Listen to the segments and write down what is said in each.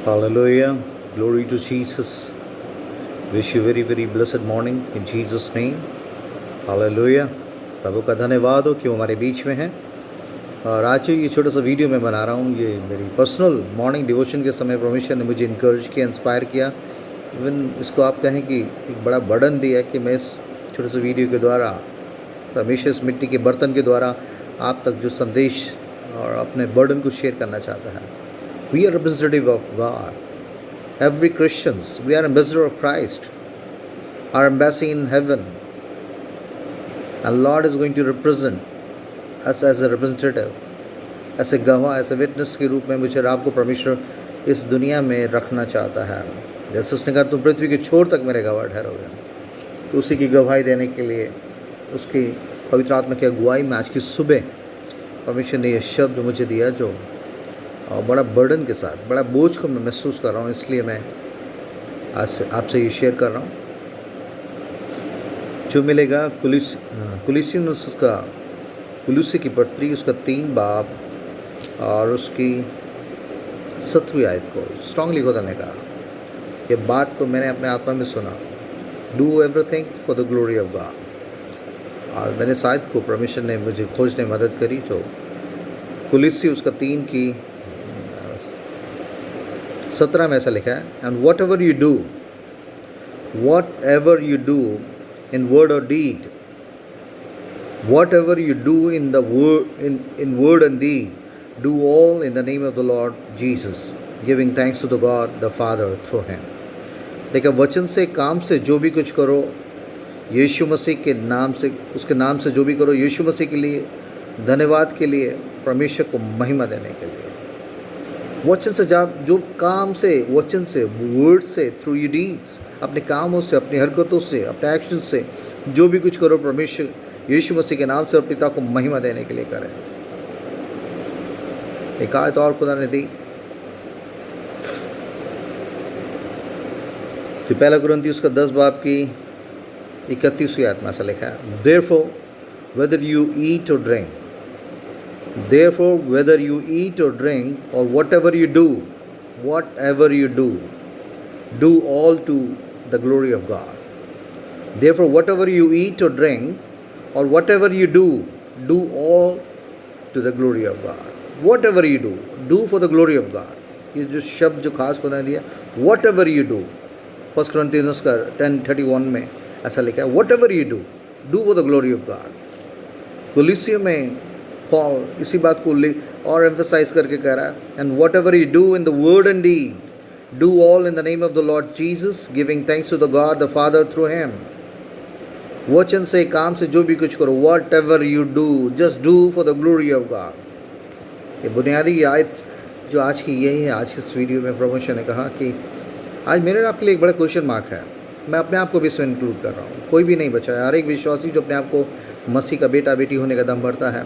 Hallelujah. Glory to Jesus. Wish you very, very blessed morning in Jesus' name. Hallelujah. प्रभु का धन्यवाद हो कि वो हमारे बीच में है। और आज जो ये छोटा सा वीडियो मैं बना रहा हूँ, ये मेरी पर्सनल मॉर्निंग डिवोशन के समय परमेश्वर ने मुझे इनकरेज किया, इंस्पायर किया। इवन इसको आप कहें कि एक बड़ा बर्डन दिया कि मैं इस छोटे से वीडियो के द्वारा, परमेश्वर इस मिट्टी के बर्तन के द्वारा आप तक जो संदेश और अपने बर्डन को शेयर करना चाहता है। We are representative of God. Every Christians, we are ambassador of Christ. Our embassy in heaven. And Lord is going to represent us as a representative. ऐसे गवाह, ऐसे विटनेस के रूप में मुझे आपको परमेश्वर इस दुनिया में रखना चाहता है। जैसे उसने कहा तुम पृथ्वी के छोर तक मेरे गवाह ठहरोगे, तो उसी की गवाही देने के लिए उसकी पवित्र आत्मा की अगुवाई में आज की सुबह परमेश्वर ने ये शब्द मुझे दिया, जो और बड़ा बर्डन के साथ, बड़ा बोझ को मैं महसूस कर रहा हूँ। इसलिए मैं आज से आपसे ये शेयर कर रहा हूँ। जो मिलेगा कुलिसियनुस उसका, कुलुसी की पत्री उसका 3 बाब और उसकी 7वीं आयत को स्ट्रांगली खुदा ने कहा, ये बात को मैंने अपने आत्मा में सुना, do everything for the glory of God. और मैंने इस आयत को परमेश्वर ने मुझे खोजने में मदद करी। तो कुलिसी उसका 3 की 17 में ऐसा लिखा है, and whatever you do in word और deed, whatever you do in word and deed, do all in the name of the Lord Jesus, giving thanks to the God the father through him. देखिए, वचन से, काम से जो भी कुछ करो, यीशु मसीह के नाम से, उसके नाम से जो भी करो, यीशु मसीह के लिए, धन्यवाद के लिए, परमेश्वर को महिमा देने के लिए। वचन से जो काम से, वचन से, वर्ड से, थ्रू योर डीड्स, अपने कामों से, अपनी हरकतों से, अपने एक्शन से जो भी कुछ करो, परमेश्वर यीशु मसीह के नाम से और पिता को महिमा देने के लिए करें। एक आयत और खुदा ने दी कि 1 कुरिन्थियों उसका 10 बाब की 31वीं आयत में ऐसा लिखा है, Therefore whether you eat or drink, or whatever you do, do all to the glory of God. Therefore whatever you eat or drink, or whatever you do all to the glory of God. Whatever you do for the glory of God. ये जो शब्द जो खास खुदा ने दिया, whatever you do, 1 Corinthians का 10:31 में ऐसा लिखा है, whatever you do for the glory of God. कुलिसियों में पॉल इसी बात को और एम्फसाइज करके कह रहा है, and whatever you do in the word and deed, do all in the name of the Lord Jesus, giving thanks to the God the father through him. वचन से, काम से जो भी कुछ करो, whatever you do, just do for the glory of God. ये बुनियादी आयत जो आज की यही है। आज की इस वीडियो में परमेश्वर ने कहा कि आज मेरे आपके लिए एक बड़ा क्वेश्चन मार्क है। मैं अपने आप को भी इसमें इंक्लूड कर रहा हूँ। कोई भी नहीं बचा है। हर एक विश्वासी जो अपने आप को मसीह का बेटा बेटी होने का दम भरता है,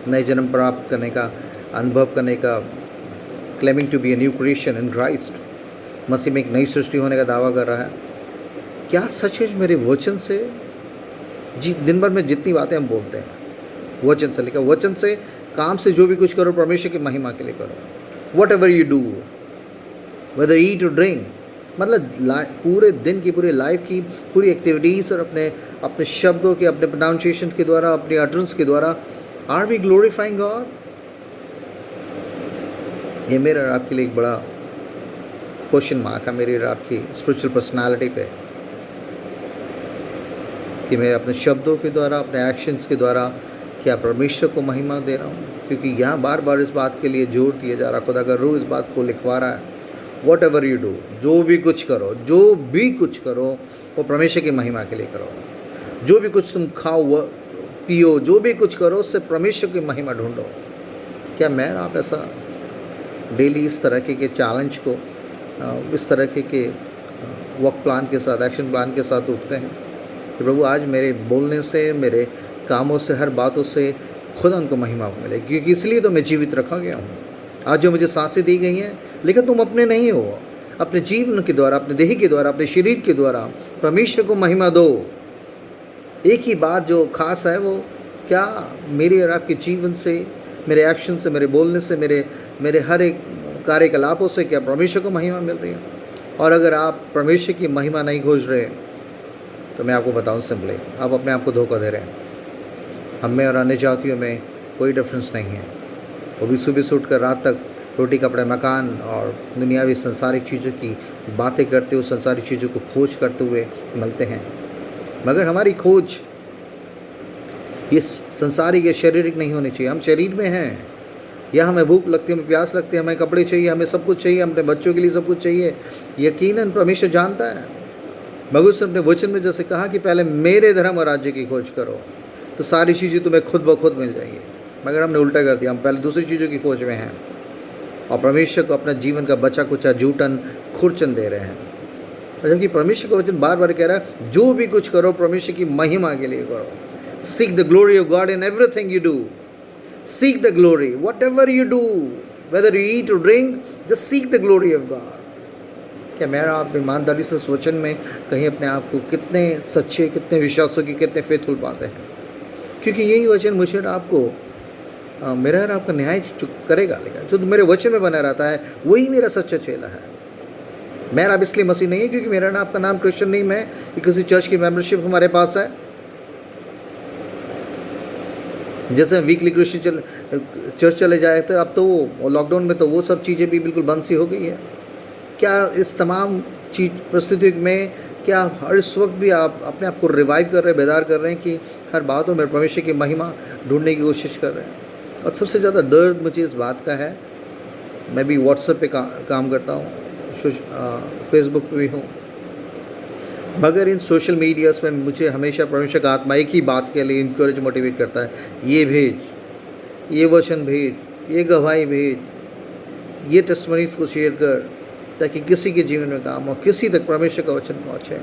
नए जन्म प्राप्त करने का, अनुभव करने का, claiming to be a new creation in Christ, मसीह में एक नई सृष्टि होने का दावा कर रहा है। क्या सचमुच मेरे वचन से, जी दिन भर में जितनी बातें हम बोलते हैं, वचन से लेकर, वचन से, काम से जो भी कुछ करो, परमेश्वर की महिमा के लिए करो। Whatever you do, whether eat और ड्रिंक, मतलब पूरे दिन की, पूरी लाइफ की पूरी एक्टिविटीज़ और अपने शब्दों के, अपने प्रोनाउंसिएशन के द्वारा, अपने अटरेंस के द्वारा, आर वी ग्लोरीफाइंग गॉड? ये मेरे और आपके लिए एक बड़ा क्वेश्चन मार्क है, मेरी और आपकी स्पिरिचुअल पर्सनालिटी पे, कि मैं अपने शब्दों के द्वारा, अपने एक्शंस के द्वारा क्या परमेश्वर को महिमा दे रहा हूँ? क्योंकि यहाँ बार बार इस बात के लिए जोर दिया जा रहा, खुदा का रूह इस बात को लिखवा रहा है, वॉट एवर यू डू, जो भी कुछ करो वो परमेश्वर की महिमा के लिए करो। जो भी कुछ तुम खाओ पियो, जो भी कुछ करो, उससे परमेश्वर की महिमा ढूंढो। क्या मैं आप ऐसा डेली इस तरह के चैलेंज को, इस तरह के वर्क प्लान के साथ, एक्शन प्लान के साथ उठते हैं कि प्रभु आज मेरे बोलने से, मेरे कामों से, हर बातों से खुद उनको महिमा मिले, क्योंकि इसलिए तो मैं जीवित रखा गया हूँ। आज जो मुझे सांसें दी गई हैं, लेकिन तुम अपने नहीं हो, अपने जीवन के द्वारा, अपने देह के द्वारा, अपने शरीर के द्वारा परमेश्वर को महिमा दो। एक ही बात जो खास है, वो क्या मेरे और आपके जीवन से, मेरे एक्शन से, मेरे बोलने से, मेरे हर एक कार्यकलापों से क्या परमेश्वर को महिमा मिल रही है? और अगर आप परमेश्वर की महिमा नहीं खोज रहे तो मैं आपको बताऊं सिंपली, आप अपने आप को धोखा दे रहे हैं। हम में और अन्य जातियों में कोई डिफरेंस नहीं है। वो भी सुबह से उठकर रात तक रोटी कपड़े मकान और दुनियावी संसारिक चीज़ों की बातें करते हुए, संसारिक चीज़ों को खोज करते हुए मिलते हैं। मगर हमारी खोज ये संसारिक या शारीरिक नहीं होनी चाहिए। हम शरीर में हैं, या हमें भूख लगती है, हमें प्यास लगती है, हमें कपड़े चाहिए, हमें सब कुछ चाहिए, अपने बच्चों के लिए सब कुछ चाहिए। यकीनन परमेश्वर जानता है। मगर उसने अपने वचन में जैसे कहा कि पहले मेरे धर्म और राज्य की खोज करो तो सारी चीज़ें तुम्हें खुद ब खुद मिल जाएंगी। मगर हमने उल्टा कर दिया, हम पहले दूसरी चीज़ों की खोज में हैं और परमेश्वर को अपना जीवन का बचा कुचा जूठन खुरचन दे रहे हैं। और जबकि परमेश्वर का वचन बार बार कह रहा है जो भी कुछ करो परमेश्वर की महिमा के लिए करो। Seek the glory of God in everything you do. Seek the glory whatever you do, whether you eat और drink, just seek the glory of God. क्या मेरा आप ईमानदारी से इस वचन में कहीं अपने आप को कितने सच्चे, कितने विश्वासों की, कितने फेथफुल पाते हैं? क्योंकि यही वचन मुझे और आपको मेरा और आपका न्याय करेगा। लेकिन जो मेरे वचन में बना रहता है वही मेरा सच्चा चेला है। मेरा अब इसलिए मसीह नहीं है क्योंकि मेरा आपका नाम क्रिश्चियन नहीं, मैं किसी चर्च की मेंबरशिप हमारे पास है। जैसे वीकली क्रिश्चियन चर्च चले जाए थे, अब तो वो लॉकडाउन में तो वो सब चीज़ें भी बिल्कुल बंद सी हो गई है। क्या इस तमाम चीज परिस्थिति में क्या हर इस वक्त भी आप अपने आप को रिवाइव कर रहे हैं, बेदार कर रहे हैं कि हर बातों में परमेश्वर की महिमा ढूंढने की कोशिश कर रहे हैं? और सबसे ज़्यादा दर्द मुझे इस बात का है, मैं भी व्हाट्सएप पे काम करता हूँ, फेसबुक पे भी हूँ, मगर इन सोशल मीडियाज़ में मुझे हमेशा परमेश्वर का आत्मा एक ही बात के लिए इनकरेज मोटिवेट करता है, ये भेज, ये वचन भेज, ये गवाही भेज, ये टेस्टिमनीज को शेयर कर, ताकि किसी के जीवन में काम हो, किसी तक परमेश्वर का वचन पहुँचे।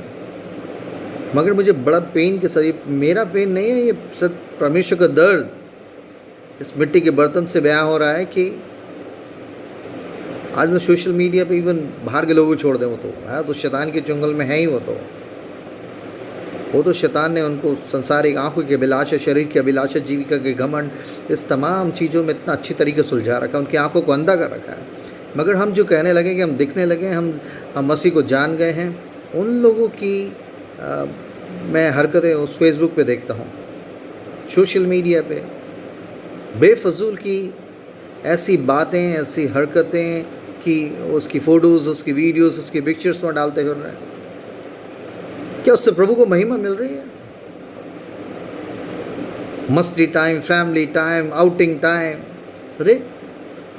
मगर मुझे बड़ा पेन के साथ, मेरा पेन नहीं है, ये सब परमेश्वर का दर्द इस मिट्टी के बर्तन से बयां हो रहा है कि आज मैं सोशल मीडिया पे इवन बाहर के लोगों को छोड़ दें, वो तो है तो शैतान के चुंगल में है ही। वो तो शैतान ने उनको संसारिक आंखों के अभिलाषा, शरीर के अभिलाषा, जीविका के घमंड, इस तमाम चीज़ों में इतना अच्छी तरीके से सुलझा रखा है, उनकी आंखों को अंधा कर रखा है। मगर हम जो कहने लगे कि हम दिखने लगे, हम मसीह को जान गए हैं, उन लोगों की मैं हरकतें उस फेसबुक पे देखता हूँ, सोशल मीडिया पे बेफजूल की ऐसी बातें, ऐसी हरकतें कि उसकी फ़ोटोज़, उसकी वीडियोस, उसकी पिक्चर्स में डालते फिर रहे हैं। क्या उससे प्रभु को महिमा मिल रही है? मस्ती time, family time, outing time. अरे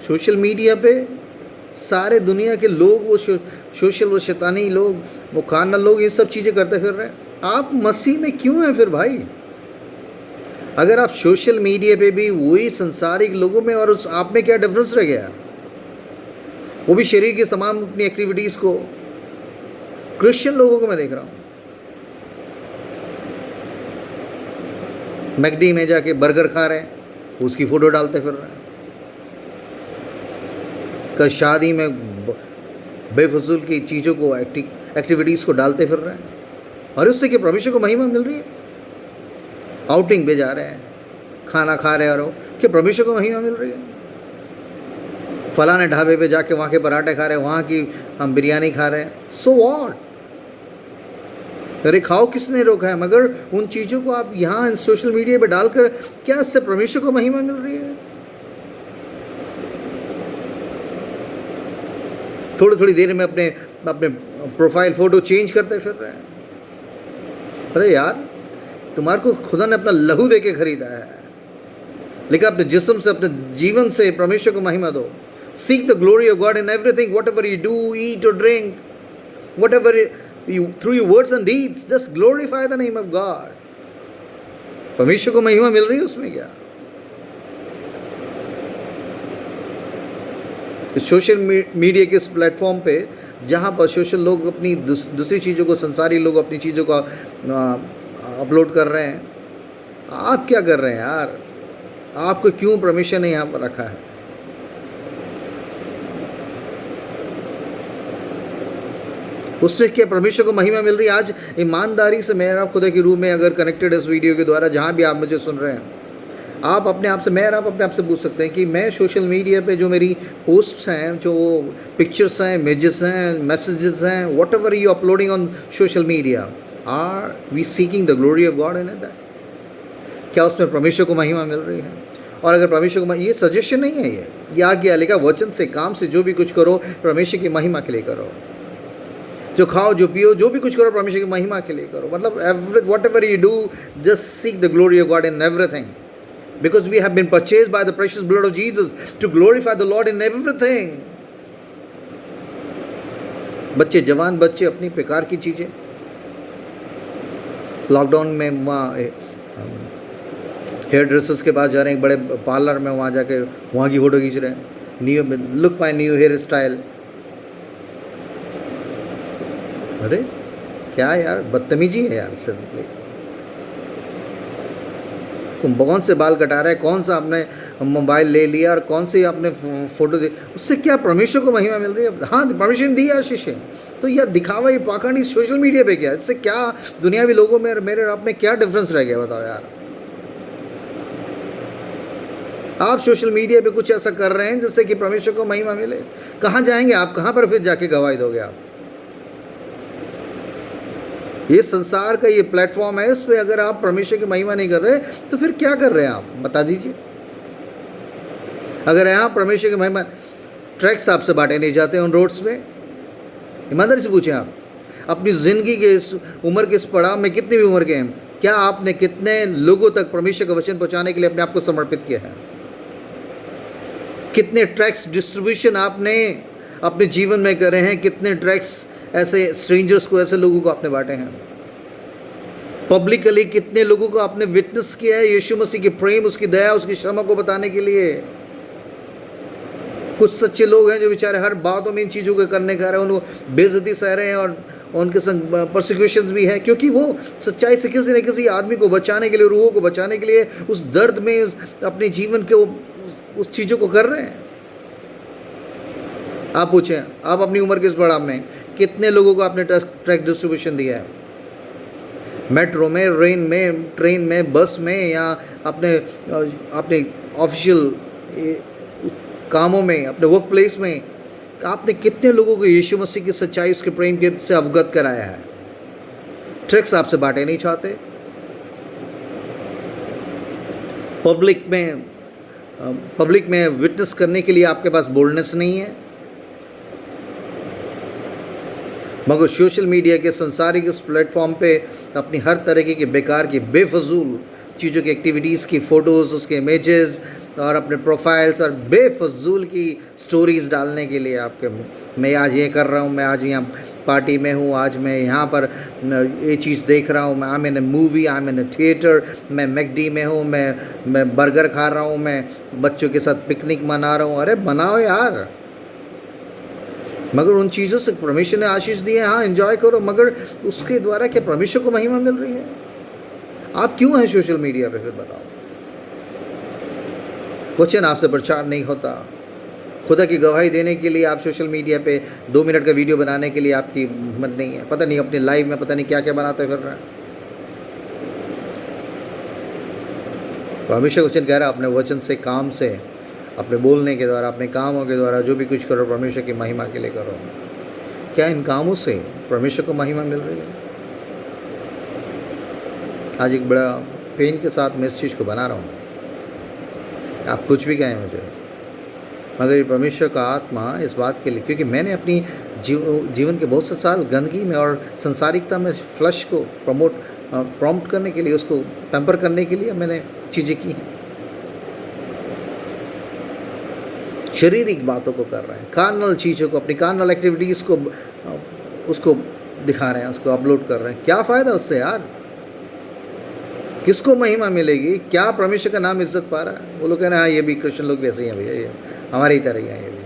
सोशल मीडिया पे सारे दुनिया के लोग, वो सोशल, वो शैतानी लोग, वो खाना लोग, ये सब चीज़ें करते फिर रहे हैं। आप मसीह में क्यों हैं फिर भाई? अगर आप सोशल मीडिया पे भी वही संसारिक लोगों में, और उस आप में क्या डिफरेंस रह गया? वो भी शरीर की तमाम अपनी एक्टिविटीज़ को, क्रिश्चियन लोगों को मैं देख रहा हूँ मैकडी में जाके बर्गर खा रहे हैं, उसकी फ़ोटो डालते फिर रहे हैं। कल शादी में बेफजूल की चीज़ों को, एक्टिविटीज़ को डालते फिर रहे हैं, और उससे क्या परमेश्वर को महिमा मिल रही है? आउटिंग पे जा रहे हैं, खाना खा रहे हैं, और क्या परमेश्वर को महिमा मिल रही है? फलाने ढाबे पे जाके वहाँ के पराठे खा रहे हैं, वहाँ की हम बिरयानी खा रहे हैं, सो व्हाट? अरे खाओ, किसने रोका है? मगर उन चीज़ों को आप यहाँ सोशल मीडिया पे डालकर क्या इससे परमेश्वर को महिमा मिल रही है? थोड़ी थोड़ी देर में अपने प्रोफाइल फ़ोटो चेंज करते फिर रहे हैं। अरे यार, तुम्हारे को खुदा ने अपना लहू दे के खरीदा है, लेकिन अपने जिस्म से, अपने जीवन से परमेश्वर को महिमा दो। Seek the glory of God in everything, whatever you do, eat और drink, whatever you, through your words and deeds, just glorify the name of God. परमेश्वर को महिमा मिल रही है उसमें क्या? सोशल मीडिया के इस प्लेटफॉर्म पे, जहाँ पर सोशल लोग अपनी दूसरी चीज़ों को, संसारी लोग अपनी चीज़ों को अपलोड कर रहे हैं, आप क्या कर रहे हैं यार? आपको क्यों परमेश्वर ने यहाँ पर रखा है? उसमें क्या परमेश्वर को महिमा मिल रही है? आज ईमानदारी से मेरा खुदा की रूह में अगर कनेक्टेड है इस वीडियो के द्वारा, जहाँ भी आप मुझे सुन रहे हैं, आप अपने आप से, मैं और आप अपने आप से पूछ सकते हैं कि मैं सोशल मीडिया पे जो मेरी पोस्ट्स हैं, जो पिक्चर्स हैं, इमेजेस हैं, मैसेजेस हैं, whatever you uploading on social media, are we seeking the glory of God in that? क्या उसमें परमेश्वर को महिमा मिल रही है? और अगर परमेश्वर को, ये सजेशन नहीं है, ये आज्ञा लेगा, वचन से, काम से, जो भी कुछ करो परमेश्वर की महिमा के लिए करो। जो खाओ, जो पियो, जो भी कुछ करो परमेश्वर की महिमा के लिए करो। मतलब what ever you do, just seek the glory of God in everything, because we have been purchased by the precious blood of Jesus to glorify the Lord in everything. बच्चे, जवान बच्चे, अपनी प्रकार की चीज़ें, लॉकडाउन में वहाँ हेयर ड्रेसर्स के पास जा रहे हैं, एक बड़े पार्लर में, वहाँ जाके वहाँ की फ़ोटो खींच रहे हैं, new look my new hair style. अरे क्या यार, बदतमीजी है यार सिर्फ। तुम कौन से बाल कटा रहे, कौन सा आपने मोबाइल ले लिया और कौन से आपने फ़ोटो दे, उससे क्या परमेश्वर को महिमा मिल रही है? हाँ, परमेश्वर ने दी आशीष है, तो यह दिखावा, ये पाखंडी सोशल मीडिया पे क्या, इससे क्या दुनियावी लोगों में और मेरे आप में क्या डिफरेंस रह गया, बताओ यार। आप सोशल मीडिया पे कुछ ऐसा कर रहे हैं जिससे कि परमेश्वर को महिमा मिले। कहाँ जाएंगे आप? कहाँ पर फिर जाके गवाही दोगे आप? ये संसार का ये प्लेटफॉर्म है, इस पे अगर आप परमेश्वर की महिमा नहीं कर रहे तो फिर क्या कर रहे हैं आप, बता दीजिए। अगर यहाँ परमेश्वर की महिमा, ट्रैक्स आपसे बांटे नहीं जाते उन रोड्स पे, ईमानदारी से पूछें आप, अपनी ज़िंदगी के इस उम्र के इस पड़ाव में, कितनी भी उम्र के हैं, क्या आपने कितने लोगों तक परमेश्वर का वचन पहुँचाने के लिए अपने आप को समर्पित किया है? कितने ट्रैक्स डिस्ट्रीब्यूशन आपने अपने जीवन में करे हैं? कितने ट्रैक्स ऐसे स्ट्रेंजर्स को, ऐसे लोगों को आपने बांटे हैं? पब्लिकली कितने लोगों को आपने विटनेस किया है यीशु मसीह के प्रेम, उसकी दया, उसकी क्षमा को बताने के लिए? कुछ सच्चे लोग हैं जो बेचारे हर बातों में इन चीज़ों को करने का रहे हैं, उनको बेइज्जती सह रहे हैं और उनके संग परसिक्यूशंस भी है, क्योंकि वो सच्चाई से किसी न किसी आदमी को बचाने के लिए, रूहों को बचाने के लिए, उस दर्द में अपने जीवन के उस चीज़ों को कर रहे हैं। आप पूछें, आप अपनी उम्र के इस पड़ाव में कितने लोगों को आपने ट्रैक डिस्ट्रीब्यूशन दिया है? मेट्रो में, रेन में, ट्रेन में, बस में, या अपने ऑफिशियल कामों में, अपने वर्क प्लेस में, आपने कितने लोगों को यीशु मसीह की सच्चाई, उसके प्रेम के से अवगत कराया है? ट्रैक्स आपसे बांटे नहीं चाहते। पब्लिक में विटनेस करने के लिए आपके पास बोल्डनेस नहीं है। मगर सोशल मीडिया के संसारिक इस प्लेटफॉर्म पे अपनी हर तरीके की बेकार की, बेफजूल चीज़ों की, एक्टिविटीज़ की फ़ोटोज़, उसके इमेजेस और अपने प्रोफाइल्स और बेफजूल की स्टोरीज़ डालने के लिए आपके, मैं आज ये कर रहा हूँ, मैं आज यहाँ पार्टी में हूँ, आज मैं यहाँ पर ये चीज़ देख रहा हूँ, मैं I am in A movie, I am in A theatre, मैं मैकडी में हूँ, मैं बर्गर खा रहा हूँ, मैं बच्चों के साथ पिकनिक मना रहा हूँ। अरे बनाओ यार, मगर उन चीज़ों से परमेश्वर ने आशीष दी है, हाँ एंजॉय करो, मगर उसके द्वारा क्या परमेश्वर को महिमा मिल रही है? आप क्यों हैं सोशल मीडिया पे? फिर बताओ। वचन आपसे प्रचार नहीं होता, खुदा की गवाही देने के लिए आप सोशल मीडिया पे 2 मिनट का वीडियो बनाने के लिए आपकी हिम्मत नहीं है। पता नहीं अपनी लाइफ में पता नहीं क्या क्या बनाते फिर रहे हैं। परमेश्वर वचन कह रहा है, अपने वचन से, काम से, अपने बोलने के द्वारा, अपने कामों के द्वारा जो भी कुछ करो परमेश्वर की महिमा के लिए करो। क्या इन कामों से परमेश्वर को महिमा मिल रही है? आज एक बड़ा पेन के साथ मैं इस चीज़ को बना रहा हूँ, आप कुछ भी कहें मुझे, मगर ये परमेश्वर का आत्मा इस बात के लिए, क्योंकि मैंने अपनी जीवन के बहुत से साल गंदगी में और संसारिकता में फ्लश को प्रॉम्प्ट करने के लिए, उसको पैम्पर करने के लिए मैंने चीज़ें की हैं। शारीरिक बातों को कर रहे हैं, कार्नल चीज़ों को, अपनी कार्नल एक्टिविटीज़ को, उसको दिखा रहे हैं, उसको अपलोड कर रहे हैं। क्या फ़ायदा उससे यार? किसको महिमा मिलेगी? क्या परमेश्वर का नाम इज्जत पा रहा है? वो लोग कह रहे हैं हाँ ये भी क्रिश्चियन लोग भी ऐसे ही हैं भैया, ये हमारी ही तरह ही हैं, ये भी।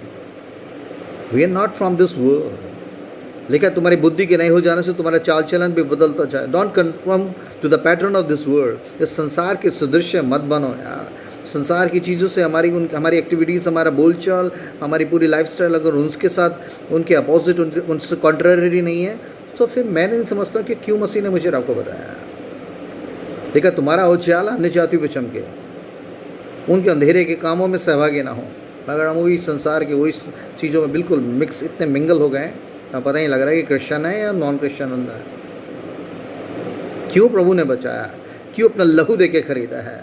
We are not from this world. लेकिन तुम्हारी बुद्धि के नहीं हो जाने से तुम्हारा चाल चलन भी बदलता जाए। Don't confirm to the pattern of this world. इस संसार के सदृश मत बनो यार। संसार की चीज़ों से हमारी एक्टिविटीज़, हमारा बोलचाल, हमारी पूरी लाइफस्टाइल अगर उनके साथ, उनके अपोजिट, उनसे कॉन्ट्ररी नहीं है, तो फिर मैं नहीं समझता कि क्यों मसीह ने मुझे आपको बताया। देखा, तुम्हारा उजाला अन्य जातियों पे चमके। उनके अंधेरे के कामों में सहभागी ना हो। मगर हम वही संसार के वही चीज़ों में बिल्कुल मिक्स, इतने मिंगल हो गए हमें पता नहीं लग रहा है कि क्रिश्चियन है या नॉन क्रिश्चियन बंदा है। क्यों प्रभु ने बचाया, क्यों अपना लहू दे के खरीदा है।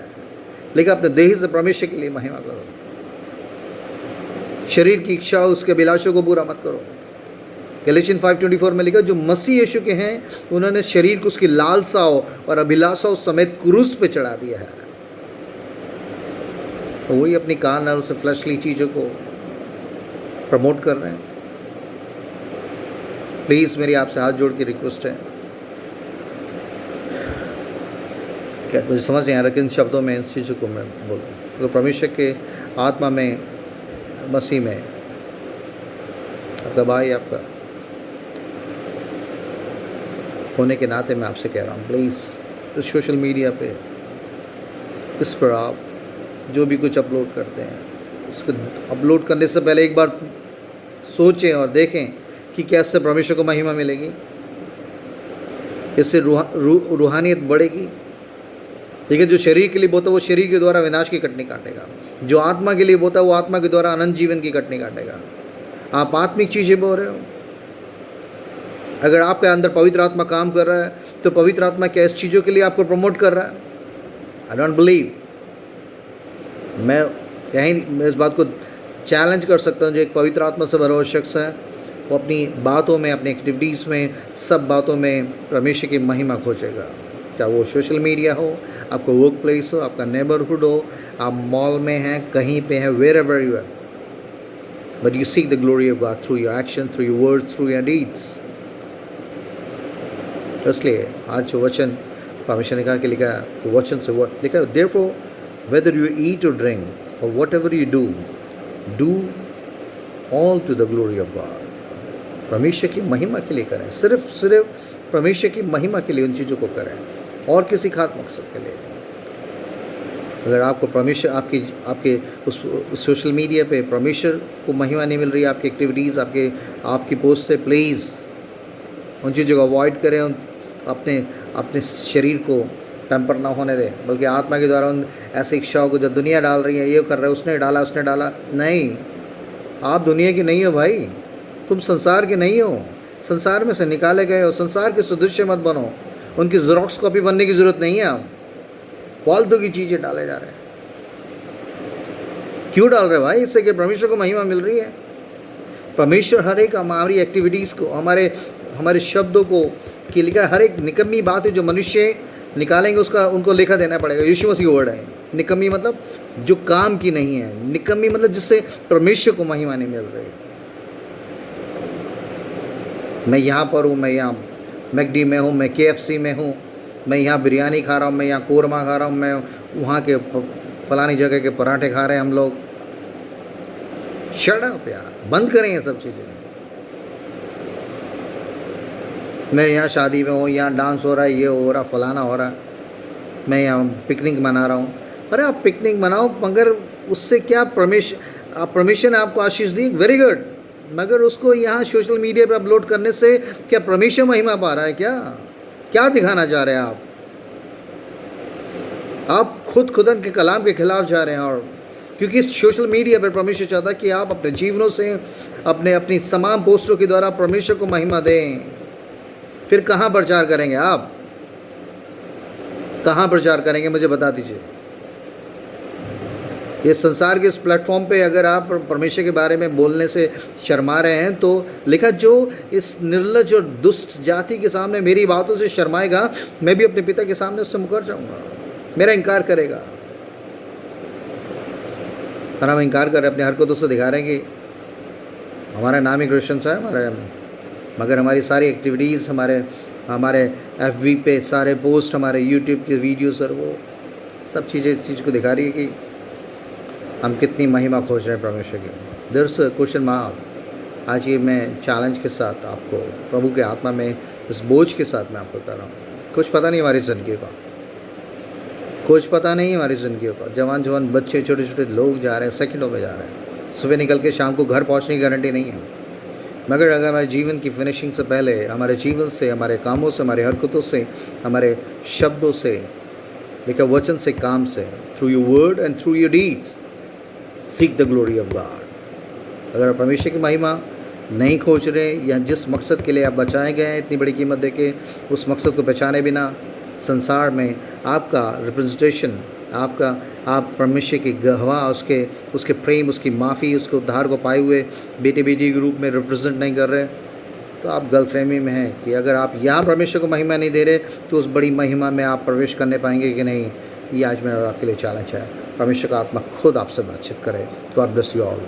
लेकिन अपने देह से परमेश्वर के लिए महिमा करो, शरीर की इच्छा उसके अभिलाषों को पूरा मत करो। गैलेशियन 5:24 में लिखा, जो मसीह यीशु के हैं उन्होंने शरीर को उसकी लालसाओं और अभिलाषाओं समेत क्रूस पे चढ़ा दिया है। तो वही अपनी कान और उसे फ्लैशली चीज़ों को प्रमोट कर रहे हैं। प्लीज़ मेरी आपसे हाथ जोड़ के रिक्वेस्ट है, क्या मुझे समझ नहीं आ रहा किन शब्दों में इन चीज़ों को मैं बोलूँ। तो परमेश्वर के आत्मा में, मसीह में आपका भाई आपका होने के नाते मैं आपसे कह रहा हूँ, प्लीज़ सोशल मीडिया पे इस पर आप जो भी कुछ अपलोड करते हैं, इसको अपलोड करने से पहले एक बार सोचें और देखें कि क्या इससे परमेश्वर को महिमा मिलेगी, इससे रूहानियत बढ़ेगी। लेकिन जो शरीर के लिए बोता है वो शरीर के द्वारा विनाश की कटनी काटेगा, जो आत्मा के लिए बोता है वो आत्मा के द्वारा अनंत जीवन की कटनी काटेगा। आप आत्मिक चीज़ें बोल रहे हो। अगर आपके अंदर पवित्र आत्मा काम कर रहा है तो पवित्र आत्मा क्या इस चीज़ों के लिए आपको प्रमोट कर रहा है? I don't believe. मैं इस बात को चैलेंज कर सकता हूँ, जो एक पवित्र आत्मा से भरा हुआ शख्स है वो अपनी बातों में, अपनी एक्टिविटीज़ में, सब बातों में परमेश्वर की महिमा खोजेगा। क्या वो सोशल मीडिया हो, आपका वर्क प्लेस हो, आपका नेबरहुड हो, आप मॉल में हैं, कहीं पे हैं, wherever you are, but you seek the glory of God through your action, through your words, through your deeds. इसलिए आज जो वचन परमेश्वर ने कहा कि लिखा है, वचन से वर्ड लिखा है, therefore whether you eat or drink or whatever you do, do all to the glory of God। परमेश्वर की महिमा के लिए करें, सिर्फ परमेश्वर की महिमा के लिए उन चीज़ों को करें और किसी खास मकसद के लिए। अगर आपको परमेश्वर आपके उस सोशल मीडिया पे परमेश्वर को महिमा नहीं मिल रही, आपकी एक्टिविटीज़, आपकी पोस्ट से, प्लीज़ उन चीज़ों को अवॉइड करें। अपने शरीर को टेम्पर ना होने दें, बल्कि आत्मा के द्वारा उन ऐसी इच्छाओं को जो दुनिया डाल रही है, ये कर रहा है, उसने डाला, नहीं, आप दुनिया की नहीं हो भाई, तुम संसार के नहीं हो, संसार में से निकाले गए हो। संसार के सदृश्य मत बनो, उनकी ज़ेरॉक्स कॉपी बनने की ज़रूरत नहीं है। आप फालतू की चीज़ें डाले जा रहे हैं। क्यों डाल रहे भाई? इससे कि परमेश्वर को महिमा मिल रही है। परमेश्वर हर एक हमारी एक्टिविटीज़ को, हमारे शब्दों को कि लिखा, हर एक निकम्मी बात है जो मनुष्य निकालेंगे उसका उनको लेखा देना पड़ेगा। यीशु मसीह वर्ड है। निकम्मी मतलब जो काम की नहीं है, निकम्मी मतलब जिससे परमेश्वर को महिमा नहीं मिल रही। मैं यहाँ पर हूँ, मैं यहाँ मैकडी में हूँ, मैं KFC में हूँ, मैं यहाँ बिरयानी खा रहा हूँ, मैं यहाँ कोरमा खा रहा हूँ, मैं वहाँ के फलानी जगह के पराठे खा रहे हैं हम लोग। शट अप यार, बंद करें ये सब चीज़ें। मैं यहाँ शादी में हूँ, यहाँ डांस हो रहा है, ये हो रहा, फलाना हो रहा, मैं यहाँ पिकनिक मना रहा हूँ। अरे आप पिकनिक मनाओ, मगर उससे क्या परमेश्वर ने आपको आशीष दी, वेरी गुड, मगर उसको यहाँ सोशल मीडिया पे अपलोड करने से क्या परमेश्वर महिमा पा रहा है? क्या दिखाना चाह रहे हैं आप खुदन के कलाम के खिलाफ जा रहे हैं। और क्योंकि इस सोशल मीडिया पर परमेश्वर चाहता है कि आप अपने जीवनों से, अपनी तमाम पोस्टों के द्वारा परमेश्वर को महिमा दें। फिर कहाँ प्रचार करेंगे आप? कहाँ प्रचार करेंगे मुझे बता दीजिए। ये संसार के इस प्लेटफॉर्म पे अगर आप परमेश्वर के बारे में बोलने से शर्मा रहे हैं तो लिखा, जो इस निर्लज और दुष्ट जाति के सामने मेरी बातों से शर्माएगा, मैं भी अपने पिता के सामने उससे मुकर जाऊंगा, मेरा इनकार करेगा। और हम इनकार कर रहे हैं, अपनी हरकतों से दिखा रहे हैं कि हमारा नाम ही क्रिश्चियंस है, मगर हमारी सारी एक्टिविटीज़, हमारे FB पे सारे पोस्ट, हमारे YouTube के वीडियोस और वो सब चीज़ें इस चीज़ को दिखा रही है कि हम कितनी महिमा खोज रहे हैं परमेश्वर की। There's a question mark. आज ये मैं चैलेंज के साथ आपको, प्रभु के आत्मा में इस बोझ के साथ मैं आपको कर रहा हूँ। कुछ पता नहीं हमारी ज़िंदगी का, कुछ पता नहीं हमारी ज़िंदगी का। जवान बच्चे, छोटे छोटे लोग जा रहे हैं, सेकंडों में जा रहे हैं। सुबह निकल के शाम को घर पहुँचने की गारंटी नहीं है। मगर अगर हमारे जीवन की फिनिशिंग से पहले, हमारे जीवन से, हमारे कामों से, हमारी हरकतों से, हमारे शब्दों से लेकिन वचन से, काम से, through your word and through your deeds seek the glory of God. अगर आप परमेश्वर की महिमा नहीं खोज रहे, या जिस मकसद के लिए आप बचाए गए हैं इतनी बड़ी कीमत देके, उस मकसद को पहचाने बिना संसार में आपका रिप्रेजेंटेशन, आप परमेश्वर की गवाह, उसके प्रेम, उसकी माफ़ी, उसके उद्धार को पाए हुए बेटे बेटी के रूप में रिप्रेजेंट नहीं कर रहे, तो आप गलतफहमी में हैं कि अगर आप यहाँ परमेश्वर को महिमा नहीं दे रहे तो उस बड़ी महिमा में आप प्रवेश करने पाएंगे कि नहीं। ये आज मेरा आपके लिए चैलेंज है। परमेश्वर का आत्मा खुद आपसे बातचीत करे। God bless you all.